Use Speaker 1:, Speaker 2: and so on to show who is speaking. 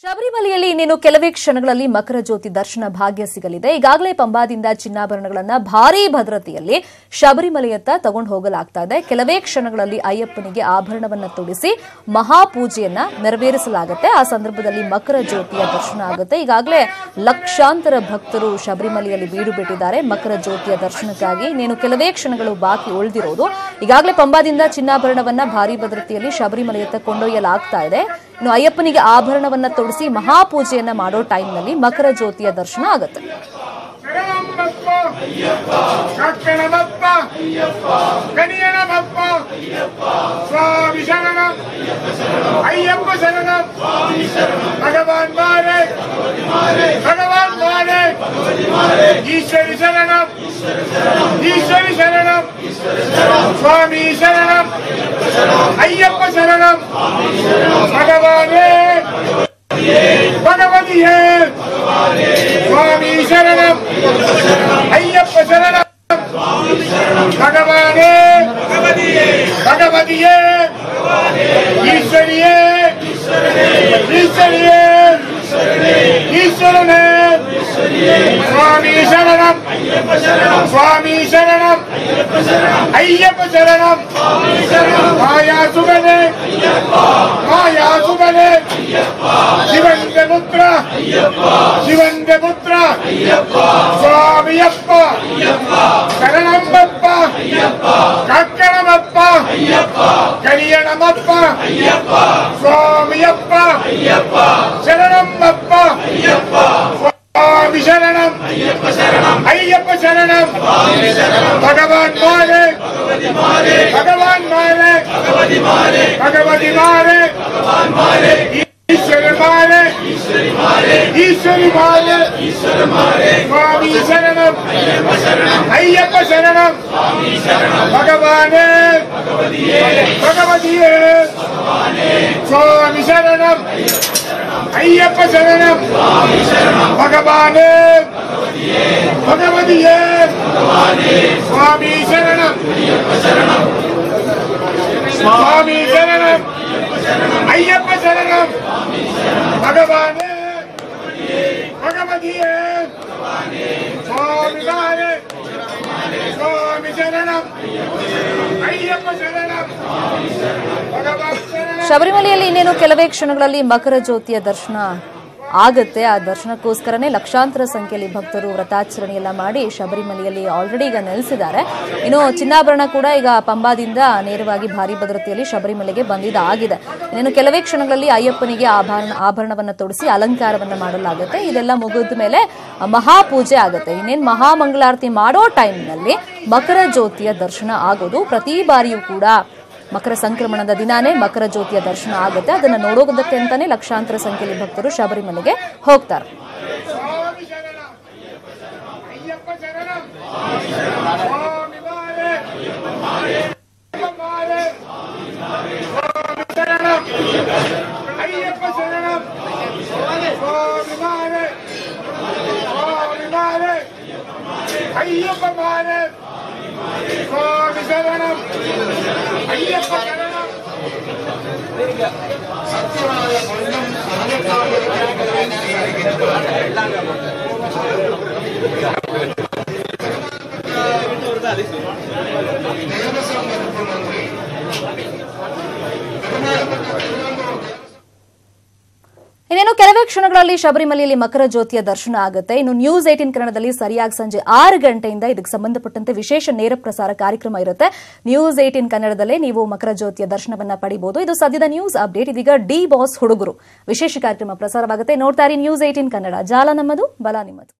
Speaker 1: ಶಬರಿಮಲೆಯಲ್ಲಿ ಇನ್ನೇನು ಕೆಲವೇ ಕ್ಷಣಗಳಲ್ಲಿ ಮಕರ ಜ್ಯೋತಿ ದರ್ಶನ ಭಾಗ್ಯ ಸಿಗಲಿದೆ. ಈಗಾಗಲೇ ಪಂಬಾದಿಂದ ಚಿನ್ನಾಭರಣಗಳನ್ನು ಭಾರೀ ಭದ್ರತೆಯಲ್ಲಿ ಶಬರಿಮಲೆಯತ್ತ ತಗೊಂಡು ಹೋಗಲಾಗ್ತಾ ಇದೆ. ಕೆಲವೇ ಕ್ಷಣಗಳಲ್ಲಿ ಅಯ್ಯಪ್ಪನಿಗೆ ಆಭರಣವನ್ನು ತೊಡಿಸಿ ಮಹಾಪೂಜೆಯನ್ನ ನೆರವೇರಿಸಲಾಗುತ್ತೆ. ಆ ಸಂದರ್ಭದಲ್ಲಿ ಮಕರ ಜ್ಯೋತಿಯ ದರ್ಶನ ಆಗುತ್ತೆ. ಈಗಾಗಲೇ ಲಕ್ಷಾಂತರ ಭಕ್ತರು ಶಬರಿಮಲೆಯಲ್ಲಿ ಬೀಡು ಬಿಟ್ಟಿದ್ದಾರೆ ಮಕರ ಜ್ಯೋತಿಯ ದರ್ಶನಕ್ಕಾಗಿ. ಇನ್ನೇನು ಕೆಲವೇ ಕ್ಷಣಗಳು ಬಾಕಿ ಉಳಿದಿರೋದು. ಈಗಾಗಲೇ ಪಂಬಾದಿಂದ ಚಿನ್ನಾಭರಣವನ್ನ ಭಾರೀ ಭದ್ರತೆಯಲ್ಲಿ ಶಬರಿಮಲೆಯತ್ತ ಕೊಂಡೊಯ್ಯಲಾಗ್ತಾ ಇದೆ. ಇನ್ನು ಅಯ್ಯಪ್ಪನಿಗೆ ಆಭರಣವನ್ನ ತೊಡಿಸಿ ಮಹಾಪೂಜೆಯನ್ನ ಮಾಡೋ ಟೈಮ್ನಲ್ಲಿ ಮಕರ ಜ್ಯೋತಿಯ ದರ್ಶನ ಆಗುತ್ತೆ.
Speaker 2: ಈಶ್ವರಿ ಶರಣಂ ಈಶ್ವರಿ ಶರಣಂ ಸ್ವಾಮಿ ಶರಣಂ ಅಯ್ಯಪ್ಪ ಶರಣಂ ಭಗವಾನೇ ಭಗವತಿಯೇ ಸ್ವಾಮಿ ಶರಣಂ ಅಯ್ಯಪ್ಪ ಶರಣಂ ಭಗವಾನೇ ಭಗವತಿಯೇ ಈಶ್ವರಿಯೇ ಈಶ್ವರಿಯೇ ಈಶ್ವರನೇ ಸ್ವಾಮಿ ಶರಣಂ ಸ್ವಾಮಿ ಶರಣಂ ಅಯ್ಯಪ್ಪ ಶರಣಂ ಮಾಯಾ ಸುಗನೆ ಮಾಯಾ ಸುಗನೆ ಶಿವಂದ ಪುತ್ರ ಶಿವಂದ ಪುತ್ರ ಸ್ವಾಮಿಯಪ್ಪ ಶರಣಮ್ಮಪ್ಪ ಕಕ್ಕಣಮಪ್ಪ ಕರಿಯಣಮಪ್ಪ ಸ್ವಾಮಿಯಪ್ಪ ಶರಣಮ್ಮಪ್ಪ ಸ್ವಾಮಿ ಶರಣಂ ಅಯ್ಯಪ್ಪ ಶರಣಂ ಭಗವಾನ್ ಮಾರೆ ಭಗವಾನ್ ಮಾರೆ ಭಗವತಿ ಮಾರೆ ಈಶ್ವರ ಮಾರೆ ಈಶ್ವರಿ ಮಾರೆ ಸ್ವಾಮಿ ಶರಣಂ ಅಯ್ಯಪ್ಪ ಶರಣಂ ಭಗವಾನೇ ಭಗವತಿಯೇ ಸ್ವಾಮಿ ಶರಣಂ ಅಯ್ಯಪ್ಪ ಶರಣಂ ಭಗವಾನೇ ಭಗವತಿಯೇ ಸ್ವಾಮಿ ಶರಣಂ ಸ್ವಾಮಿ ಶರಣಂ ಅಯ್ಯಪ್ಪ ಶರಣಂ ಭಗವಾನೇ ಭಗವತಿಯೇ ಸ್ವಾಮಿ ಮಾರೆ ಸ್ವಾಮಿ ಶರಣಂ ಅಯ್ಯಪ್ಪ ಶರಣಂ ಭಗವಾನ್ ಶರಣಂ.
Speaker 1: ಶಬರಿಮಲೆಯಲ್ಲಿ ಇನ್ನೇನು ಕೆಲವೇ ಕ್ಷಣಗಳಲ್ಲಿ ಮಕರ ಜ್ಯೋತಿಯ ದರ್ಶನ ಆಗುತ್ತೆ. ಆ ದರ್ಶನಕ್ಕೋಸ್ಕರನೇ ಲಕ್ಷಾಂತರ ಸಂಖ್ಯೆಯಲ್ಲಿ ಭಕ್ತರು ವ್ರತಾಚರಣೆಯೆಲ್ಲ ಮಾಡಿ ಶಬರಿಮಲೆಯಲ್ಲಿ ಆಲ್ರೆಡಿ ಈಗ ನೆಲೆಸಿದ್ದಾರೆ. ಇನ್ನು ಚಿನ್ನಾಭರಣ ಕೂಡ ಈಗ ಪಂಬಾದಿಂದ ನೇರವಾಗಿ ಭಾರೀ ಭದ್ರತೆಯಲ್ಲಿ ಶಬರಿಮಲೆಗೆ ಬಂದಿದ್ದಾಗಿದೆ. ಇನ್ನೇನು ಕೆಲವೇ ಕ್ಷಣಗಳಲ್ಲಿ ಅಯ್ಯಪ್ಪನಿಗೆ ಆಭರಣವನ್ನು ತೊಡಿಸಿ ಅಲಂಕಾರವನ್ನ ಮಾಡಲಾಗುತ್ತೆ. ಇದೆಲ್ಲ ಮುಗಿದ ಮೇಲೆ ಮಹಾಪೂಜೆ ಆಗುತ್ತೆ. ಇನ್ನೇನು ಮಹಾಮಂಗಳಾರತಿ ಮಾಡೋ ಟೈಮ್ನಲ್ಲಿ ಮಕರ ಜ್ಯೋತಿಯ ದರ್ಶನ ಆಗೋದು. ಪ್ರತಿ ಬಾರಿಯೂ ಕೂಡ ಮಕರ ಸಂಕ್ರಮಣದ ದಿನಾನೇ ಮಕರ ಜ್ಯೋತಿಯ ದರ್ಶನ ಆಗುತ್ತೆ. ಅದನ್ನು ನೋಡೋದಕ್ಕೆ ಅಂತಾನೆ ಲಕ್ಷಾಂತರ ಸಂಖ್ಯೆಯಲ್ಲಿ ಭಕ್ತರು ಶಬರಿಮಲೆಗೆ ಹೋಗ್ತಾರೆ.
Speaker 2: ಸ್ವಾಮಿ ಶರಣಂ ಅಯ್ಯಪ್ಪ ಶರಣಂ
Speaker 1: ಇನ್ನೇನು ಕೆಲವೇ ಕ್ಷಣಗಳಲ್ಲಿ ಶಬರಿಮಲೆಯಲ್ಲಿ ಮಕರ ಜ್ಯೋತಿಯ ದರ್ಶನ ಆಗುತ್ತೆ. ಇನ್ನು ನ್ಯೂಸ್ 18 ಕನ್ನಡದಲ್ಲಿ ಸರಿಯಾಗಿ ಸಂಜೆ 6 ಗಂಟೆಯಿಂದ ಇದಕ್ಕೆ ಸಂಬಂಧಪಟ್ಟಂತೆ ವಿಶೇಷ ನೇರ ಪ್ರಸಾರ ಕಾರ್ಯಕ್ರಮ ಇರುತ್ತೆ. ನ್ಯೂಸ್ 18 ಕನ್ನಡದಲ್ಲೇ ನೀವು ಮಕರ ಜ್ಯೋತಿಯ ದರ್ಶನವನ್ನ ಪಡಿಬಹುದು. ಇದು ಸದ್ಯದ ನ್ಯೂಸ್ ಅಪ್ಡೇಟ್. ಇದೀಗ ಡಿ ಬಾಸ್ ಹುಡುಗರು ವಿಶೇಷ ಕಾರ್ಯಕ್ರಮ ಪ್ರಸಾರವಾಗುತ್ತೆ. ನೋಡ್ತಾ ಇರಿ ನ್ಯೂಸ್ 18 ಕನ್ನಡ. ಜಾಲ ನಮ್ಮದು, ಬಲ ನಿಮ್ಮದು.